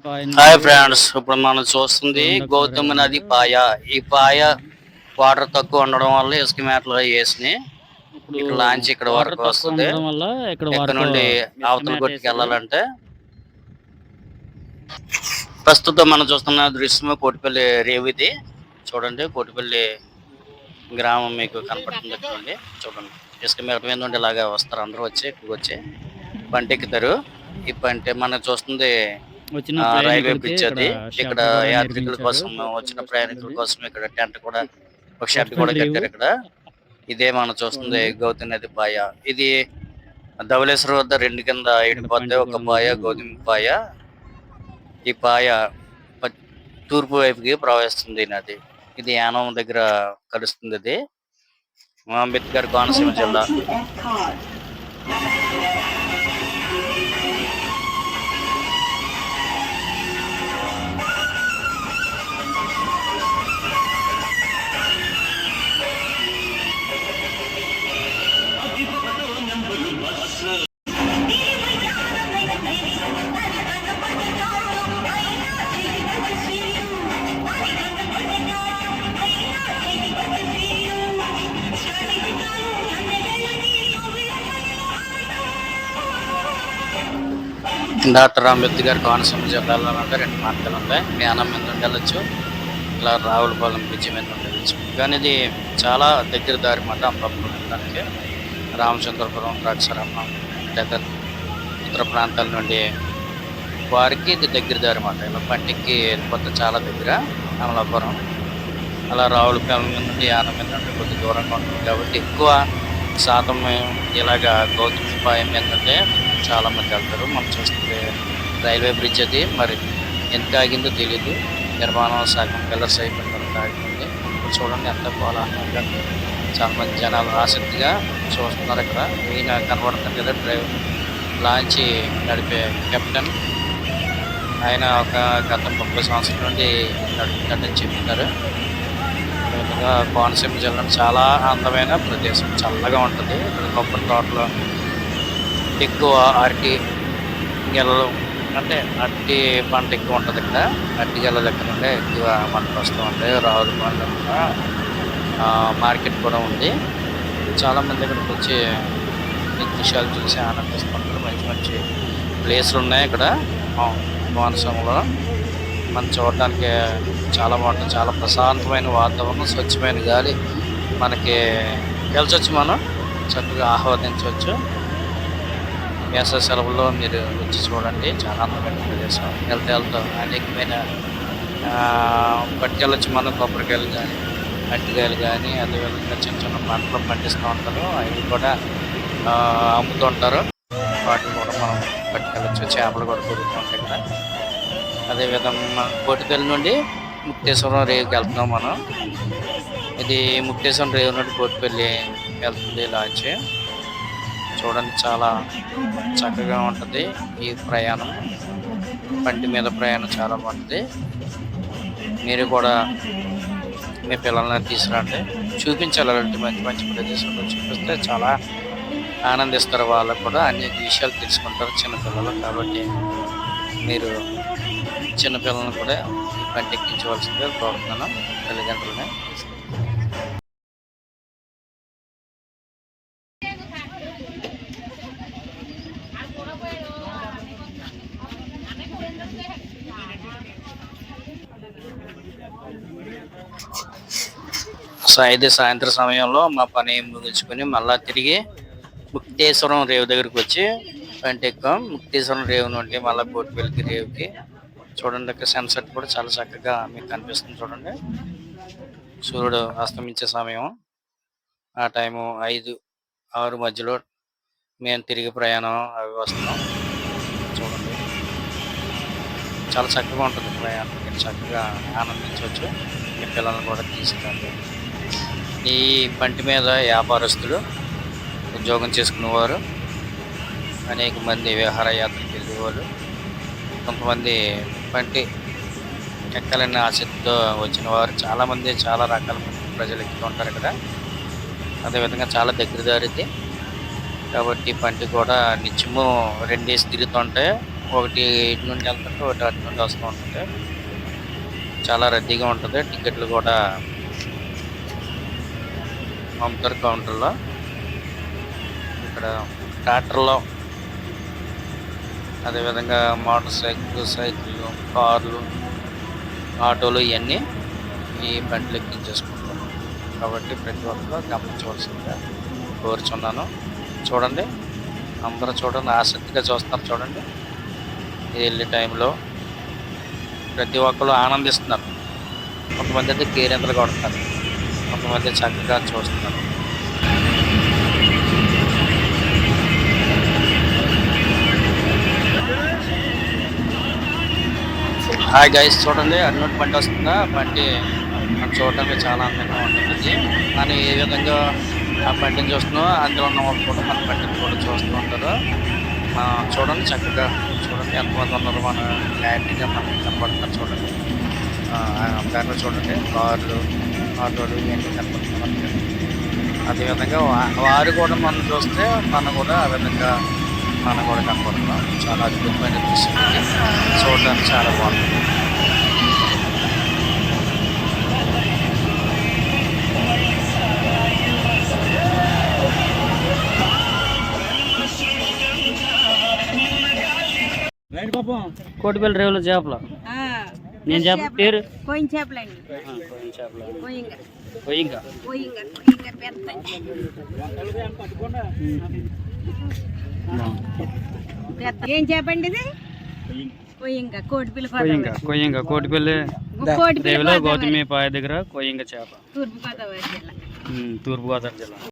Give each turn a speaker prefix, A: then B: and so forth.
A: Hi friends, ఇప్పుడు మనం చూస్తుంది గౌతమి నది పాయ. ఈ పాయ వాటర్ తక్కువ ఉండడం వల్ల ఇసుక మేటలు వేసి ఇక్కడ లాంచ్ ఇక్కడ వరకు వస్తుంది. ఇక్కడ నుండి అవతల గొట్టుకి వెళ్ళాలంటే ప్రస్తుతం మనం చూస్తున్న దృశ్యం కోటిపల్లి రేవు. ఇది చూడండి, కోటిపల్లి గ్రామం మీకు కనపడుతుంది. చూడండి, ఇసుక మేట మీద నుండి ఇలాగా వస్తారు అందరూ వచ్చి ఇక్కడికి వచ్చి పంట ఎక్కుతారు. ఈ పంట మనం చూస్తుంది రైల్వే బ్రిడ్జ్. అది ఇక్కడ యాత్రికుల కోసం వచ్చిన ప్రయాణికుల కోసం ఇక్కడ టెంట్ కూడా, ఒక షెడ్ కూడా కట్టారు ఇక్కడ. ఇదే మనం చూస్తుంది గౌతమి నది పాయ. ఇది ధవళేశ్వరం వద్ద రెండు కింద ఎండిపోతే ఒక పాయ గౌతమి పాయ. ఈ పాయ తూర్పు వైపుకి ప్రవహిస్తుంది నది. ఇది యానం దగ్గర కలుస్తుంది. ఇది అంబేద్కర్ కోనసీమ జిల్లా. డాక్టర్ అంబేద్కర్ కోనసీమ జిల్లాలో అంటే రెండు మార్గాలు ఉంటాయి. యానం మీద నుండి వెళ్ళొచ్చు, ఇలా రావులపాలెం బ్రిడ్జి మీద నుండి వెళ్ళచ్చు. కానీ ఇది చాలా దగ్గర దారి మాట. అమలాపురం వెళ్ళడానికి రామచంద్రపురం, ద్రాక్షారామం లేదా ఇతర ప్రాంతాల నుండి వారికి ఇది దగ్గర దారి మాట. ఇలా పంటికి కొత్త చాలా దగ్గర అమలాపురం. అలా రావులపాలెం మీద నుండి యానం మీద నుండి కొద్ది దూరంగా ఉంటుంది కాబట్టి ఎక్కువ శాతం ఇలాగా గౌతమి పాయ మీద నుండి చాలా మంది వెళ్తారు. మనం చూస్తే రైల్వే బ్రిడ్జ్. అది మరి ఎంత ఆగిందో తెలియదు. నిర్మాణం సగం పిల్లర్స్ అయిపోయిన తర్వాత ఆగింది. ఇప్పుడు చూడండి ఎంత కోలాహలంగా చాలా మంది జనాలు ఆసక్తిగా చూస్తున్నారు. ఇక్కడ ఈయన కనబడుతుంది కదా, డ్రైవర్ లాంచ్ నడిపే కెప్టెన్. ఆయన ఒక గత 30 సంవత్సరాల నుండి నడుపుతాడని చెప్తున్నారు. కోనసీమ జిల్లా చాలా అందమైన ప్రదేశం, చల్లగా ఉంటుంది. కొబ్బరి తోటలో ఎక్కువ అరటి గెలలు, అంటే అరటి పంట ఎక్కువ ఉంటుంది ఇక్కడ. అరటి గెల దగ్గర నుండి ఎక్కువ పంటలు వస్తూ ఉంటాయి. రావుల పండ్ల మార్కెట్ కూడా ఉంది. చాలామంది ఇక్కడికి వచ్చి ఈ దృశ్యాలు చూసి ఆనందిస్తుంటారు. మంచి మంచి ప్లేస్లు ఉన్నాయి ఇక్కడ కోనసీమలో. మనం చూడడానికి చాలా బాగుంటుంది. చాలా ప్రశాంతమైన వాతావరణం, స్వచ్ఛమైన గాలి మనకి గెలిచొచ్చు. మనం చక్కగా ఆహ్వానించవచ్చు. వేసవి సెలవుల్లో మీరు వచ్చి చూడండి, చాలా అందమైన ప్రదేశం. వెళ్తూ అనేకమైన పట్టుకెళ్ళొచ్చు మనం. కొబ్బరికాయలు కానీ, అరటికాయలు కానీ, అదేవిధంగా చిన్న చిన్న పంటలు పండిస్తూ ఉంటారు. అవి కూడా అమ్ముతూ ఉంటారు. వాటిని కూడా మనం పట్టుకెళ్ళొచ్చు. చేపలు కూడా దొరుకుతూ ఉంటాయి ఇక్కడ. అదేవిధంగా కోటిపల్లి నుండి ముక్తేశ్వరం రేవుకి వెళ్తున్నాం మనం. ఇది ముక్తేశ్వరం రేవు నుండి కోటిపల్లి వెళ్తుంది లాంచ్. చూడండి, చాలా చక్కగా ఉంటుంది ఈ ప్రయాణం. బండి మీద ప్రయాణం చాలా బాగుంటుంది. మీరు కూడా మీ పిల్లల్ని తీసుకురండి, చూపించాలి. అలాంటి మంచి మంచి ప్రదేశాలు చూపిస్తే చాలా ఆనందిస్తారు. వాళ్ళకు కూడా అనేక విషయాలు తెలుసుకుంటారు చిన్నపిల్లలు. కాబట్టి మీరు చిన్నపిల్లలను కూడా బండి ఎక్కించవలసిందిగా కోరుతున్నాను తల్లిదండ్రులని. ఇది సాయంత్రం సమయంలో మా పని ముగించుకొని మళ్ళా తిరిగి ముక్తేశ్వరం రేవు దగ్గరికి వచ్చి పంట ఎక్కాం. ముక్తేశ్వరం రేవు నుండి మళ్ళీ కోటిపల్లి రేవుకి. చూడండి, ఇక్కడ సన్సెట్ కూడా చాలా చక్కగా మీకు కనిపిస్తుంది. చూడండి, సూర్యుడు అస్తమించే సమయం. ఆ టైము 5-6 మధ్యలో మేము తిరిగి ప్రయాణం అవి వస్తున్నాం. చూడండి, చాలా చక్కగా ఉంటుంది ప్రయాణం. మీరు చక్కగా ఆనందించవచ్చు. మీ పిల్లలను కూడా తీసుకెళ్ళండి. ఈ పంటి మీద వ్యాపారస్తులు, ఉద్యోగం చేసుకునేవారు, అనేక మంది విహారయాత్రకి వెళ్ళేవాళ్ళు, కొంతమంది పంటి ఎక్కాలనే ఆసక్తితో వచ్చిన వారు చాలామంది, చాలా రకాల ప్రజలు ఎక్కుతూ ఉంటారు ఇక్కడ. అదేవిధంగా చాలా దగ్గర దారిది కాబట్టి పంటి కూడా నిత్యము 2 డేస్ తిరుగుతుంటే ఒకటి ఇటు నుండి వెళ్తుంటే ఒకటి అటు నుండి వస్తూ ఉంటుంది. చాలా రద్దీగా ఉంటుంది. టికెట్లు కూడా అమ్ముతారు కౌంటర్లో. ఇక్కడ ట్రాక్టర్లో, అదేవిధంగా మోటార్ సైకిళ్ళు, కార్లు, ఆటోలు ఇవన్నీ ఈ బండ్లు ఎక్కించేసుకుంటారు. కాబట్టి ప్రతి ఒక్కరు గమనించవలసిందిగా కోరుచున్నాను. చూడండి, అందరూ చూడండి, ఆసక్తిగా చూస్తున్నారు. చూడండి, ఇది వెళ్ళే టైంలో ప్రతి ఒక్కరు ఆనందిస్తున్నారు. కొంతమంది అయితే కేరింతలు కొడుతున్నారు, కొంతమంది చక్కగా చూస్తున్నారు. హాయ్ గైస్, చూడండి అన్నట్టు బండి వస్తుందా. బండి మనం చూడడానికి చాలా అందంగా ఉంటుంది. కానీ ఏ విధంగా ఆ బండిని చూస్తున్నాం, అందులో ఉన్న వాళ్ళు కూడా మన బండిని కూడా చూస్తూ ఉంటారు. చూడండి, చక్కగా చూడండి ఎంతమంది ఉన్నారు. మన క్లారిటీగా మనకి కనపడుతున్నారు. చూడండి, దాంట్లో చూడండి కార్లు, ఆటోలు ఇవన్నీ కనపడుతున్నారు. అదేవిధంగా వారు కూడా మనం చూస్తే మనం కూడా ఆ విధంగా మనం కూడా కనపడుతున్నాం. చాలా అద్భుతమైన దృశ్యం ఇది. చూడడానికి చాలా బాగుంటుంది. కోటిపల్లి రేవుల చేపలు. నేను చేపల పేరు
B: కోయిన చేపలండి.
A: కోయిన చేపలు.
B: కోయింగ పెద్ద. ఏం చెప్పండి ఇది? కోయింగ కోటిపల్లి రేవుల గౌతమి పాయ దగ్గర కోయింగ చేప. తూర్పుగోదావరి జిల్లా.